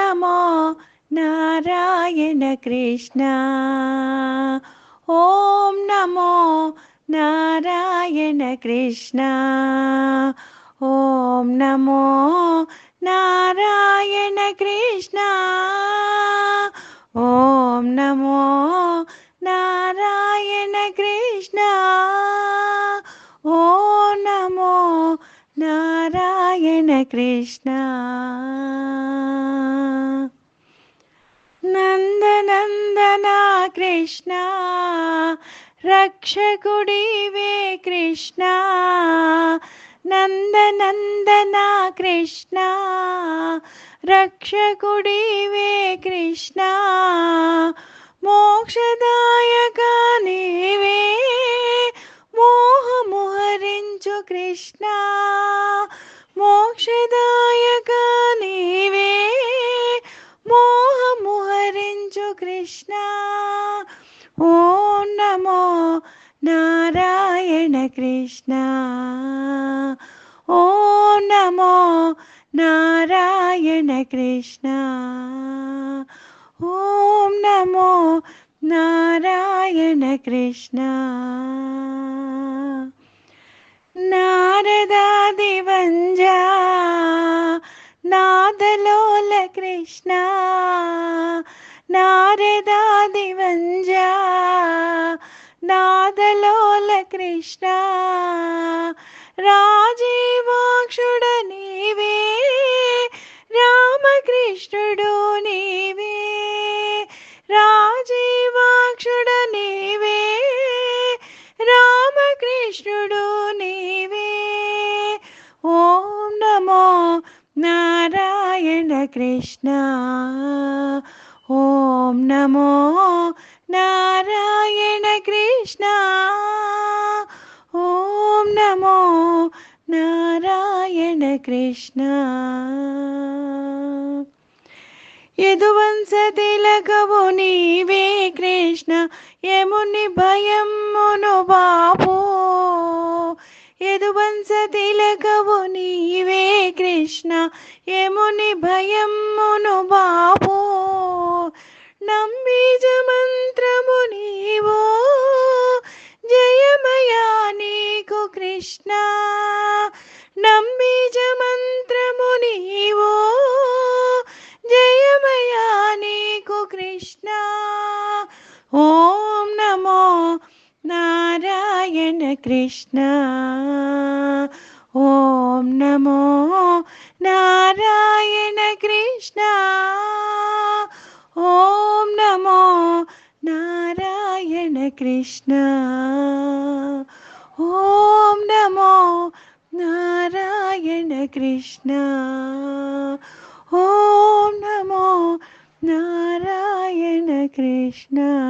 నమో నారాయణ కృష్ణ. ఓం నమో నారాయణ కృష్ణ. ఓం నమో నారాయణ కృష్ణ. ఓం నమో నారాయణ కృష్ణ. ఓం నమో నారాయణ కృష్ణ. నందనందన కృష్ణ రక్షకుడివే కృష్ణ. నందనందన కృష్ణ రక్షకుడివే కృష్ణ. మోక్షదాయక నీవే మోహము హరించు కృష్ణ. మోక్షదాయక నీవే మోహము హరించు కృష్ణ. ఓం నమో నారాయణ కృష్ణ. ఓం నమో నారాయణ కృష్ణ. ఓం నమో నారాయణ కృష్ణ. నారదాదివంజా నాదలోల కృష్ణ. నారదాదివంజా నాదలోల కృష్ణ. రాజీవాక్షుడ నీవే రామకృష్ణుడు నీవే. రాజీవాక్షుడ నీవే రామకృష్ణుడు నీవే. ఓం నమో నారాయణ కృష్ణ. ఓం నమో నారాయణ కృష్ణ. ఓం నమో నారాయణ కృష్ణ. యదువంశ తిలకవు నీవే కృష్ణ. యముని భయమును బాపు. యదువంశ తిలకవు నీవే కృష్ణ. యముని భయమును బాపు. నంబీజ మంత్రము నీవో జయమయా నీకు కృష్ణ. నంబీజ మంత్రము నీవో జయమయా నీకు కృష్ణ. ఓం నమో నారాయణ కృష్ణ. ఓం నమో నారాయణ కృష్ణ. ఓం నమో నారాయణ కృష్ణ. ఓం నమో నారాయణ కృష్ణ. ఓం నమో నారాయణ కృష్ణ.